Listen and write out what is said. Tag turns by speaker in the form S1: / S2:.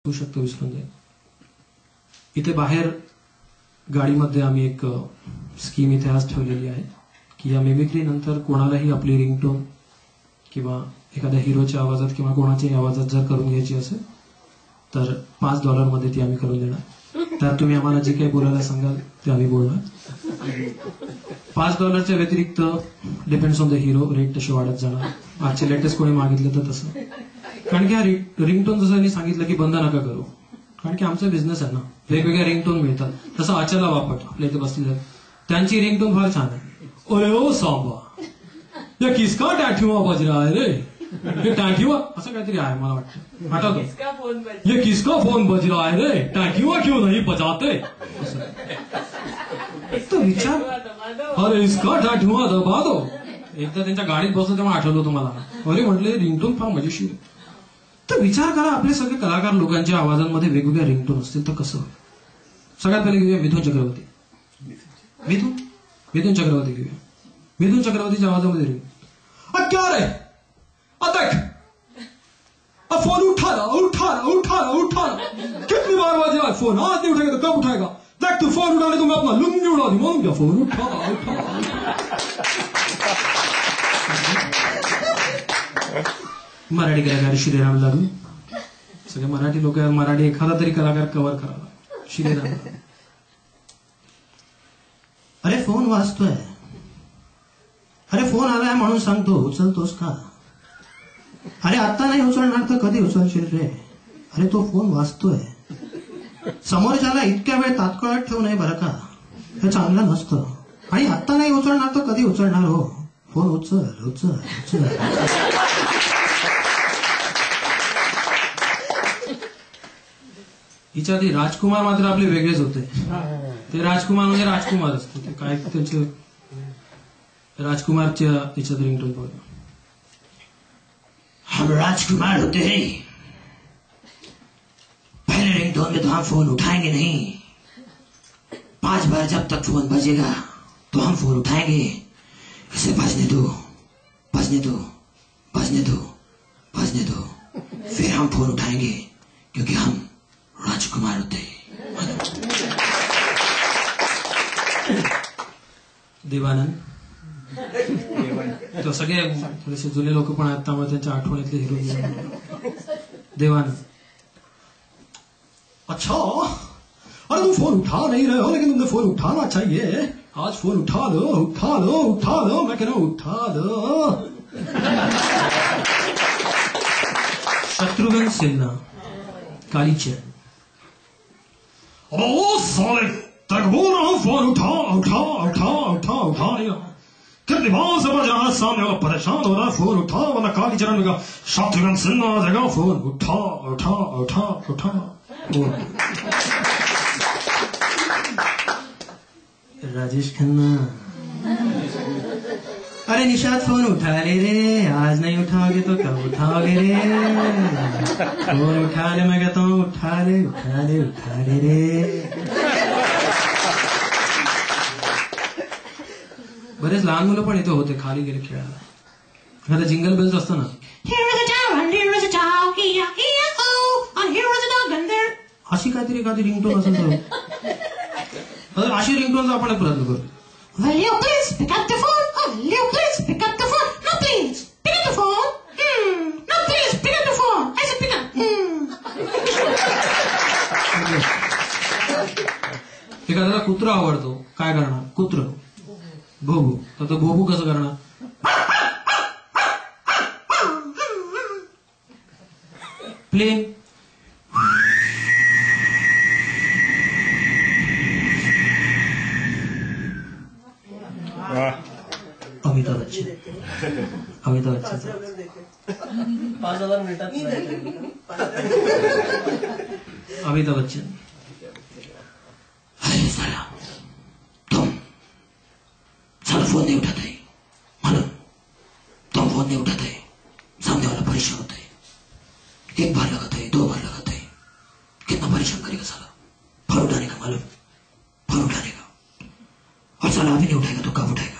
S1: होऊ शकतं, विसरून जाईल. इथे बाहेर गाडीमध्ये आम्ही एक स्कीम इथे आज ठेवलेली आहे की या मिमिक्री नंतर कोणालाही आपली रिंगटोन किंवा एखाद्या हिरोच्या आवाजात किंवा कोणाच्याही आवाजात जर करून घ्यायची असेल तर $5 मध्ये ती आम्ही करून देणार. तर तुम्ही आम्हाला जे काही बोलायला सांगाल ते आम्ही बोलणार. $5 व्यतिरिक्त depends on the hero rate तसे वाढत जाणार. आजचे लेटेस्ट कोणी मागितलं तर तसं, कारण की हा रिंगटोन जसं त्यांनी सांगितलं की बंद नका करू, कारण की आमचा बिझनेस आहे ना, वेगवेगळ्या रिंगटोन मिळतात. तसं अचाला वापट आपल्या इथे बसलेलं त्यांची रिंगटोन फार छान आहे. अरे ओ सांबा, या किसका टॅठ्युआ बज रहा है रे, ये टॅठ्युआ असं काहीतरी आहे मला वाटतं, आठवतं. ये किसका फोन बज रहा है रे, टॅठ्युआ क्यों नहीं बजाते. तो विचार, अरे इसका टॅठ्युआ दबा दो. एकदा त्यांच्या गाडीत बसलो तेव्हा आठवलं तुम्हाला. अरे म्हटले रिंगटोन फार मजेशीर. तर विचार करा, आपले सगळे कलाकार लोकांच्या आवाजांमध्ये वेगवेगळ्या रिंगटोन असतील तर कसं. सगळ्यात पहिले घेऊया मिथुन चक्रवर्ती. मिथुन चक्रवर्ती घेऊया. मिथुन चक्रवर्तीच्या आवाजामध्ये रिंग, क्या रे, देख फोन उठा ना, उठा ना, उठा ना, उठा ना. कितनी बार बजा फोन, आज नहीं उठेगा तो कब उठाएगा. देख तू फोन उठाने तो मैं अपना लुंगी उड़ा दी. मौन क्या फोन उठा उठा. मराठी कलाकार श्रीराम लागू, सगळे मराठी लोक, मराठी एखादा तरी कलाकार कव्हर करावा. श्रीराम, अरे फोन वाजतोय, अरे फोन आलाय म्हणून सांगतो, उचलतोस का. अरे आता नाही उचलणार तर कधी उचलशील रे. अरे तो फोन वाजतोय. समोरच्याला इतक्या वेळ तात्काळात ठेवू नये बरं का, हे चांगलं नसतं. आणि आता नाही उचलणार तर कधी उचलणार हो. फोन उचल उचल उचल. हिच्या आधी राजकुमार मात्र आपले वेगळेच होते. ते राजकुमार म्हणजे राजकुमार असते. ते काय त्यांचे राजकुमारच्या तिच्यात रिंगटोन बघा. हम राजकुमार होते हैं, पहले रिंगटोन में तो हम फोन उठाएंगे नहीं. 5 बार जब तक फोन बजेगा तो हम फोन उठाएंगे. इसे बजने दो, बजने दो, बजने दो, बजने दो, फिर हम फोन उठाएंगे क्योंकि हम राजकुमार होते. देवानंद, तो सगळे थोडेसे जुने लोक पण आहेत त्यामुळे त्यांच्या आठवणीतले हिरो. देवानंद, अच्छा, अरे तुम फोन उठा नहीं रहे हो लेकिन तुमने फोन उठाना चाहिए. आज फोन उठा लो, उठा लो, उठा लो, मैं कह रहा हूं उठा लो. शत्रुघ्न सिन्हा, कालीचरण. ओ साले, तक बोल रहा हूं फोन उठा उठा उठा उठा उठा नहीं. कितनी बार से बजा रहा, सामने वाला परेशान हो रहा है, फोन उठा वरना कालीचरण का शत्रुघ्न सिन्हा आ जाएगा. फोन उठा उठा उठा उठा. राजेश खन्ना, अरे निशाद फोन उठा ले रे, आज नहीं उठाओगे तो कब उठाओगे रे. फोन उठा ले, मैं कहता हूँ उठा ले उठा ले उठा ले रे. बरेच लहान मुलं पण इथे होते, खाली गेले खेळायला. आता जिंगल बेल्स असतं ना, अशी काहीतरी एखादी रिंगटोन असेल तर अशी रिंगटोन आपण प्रयत्न करू. एखाद्याला कुत्रा आवडतो, काय करणार. कुत्र भोबू, तर भोबू कसं करणार. प्लेन, अमिताभ बच्चन. अमिताभ बच्चन 5,000 मिळतात. अमिताभ बच्चन, अरे साला तुम साला फोन नहीं उठाते मालूम. तुम फोन नहीं उठाते, सामने वाला परेशान होता है. 1 बार लगाता है, 2 बार लगाता है, कितना परेशान करेगा साला. फोन उठाने का मालूम, फोन उठाने का. और साला अभी नहीं उठाएगा तो कब उठाएगा.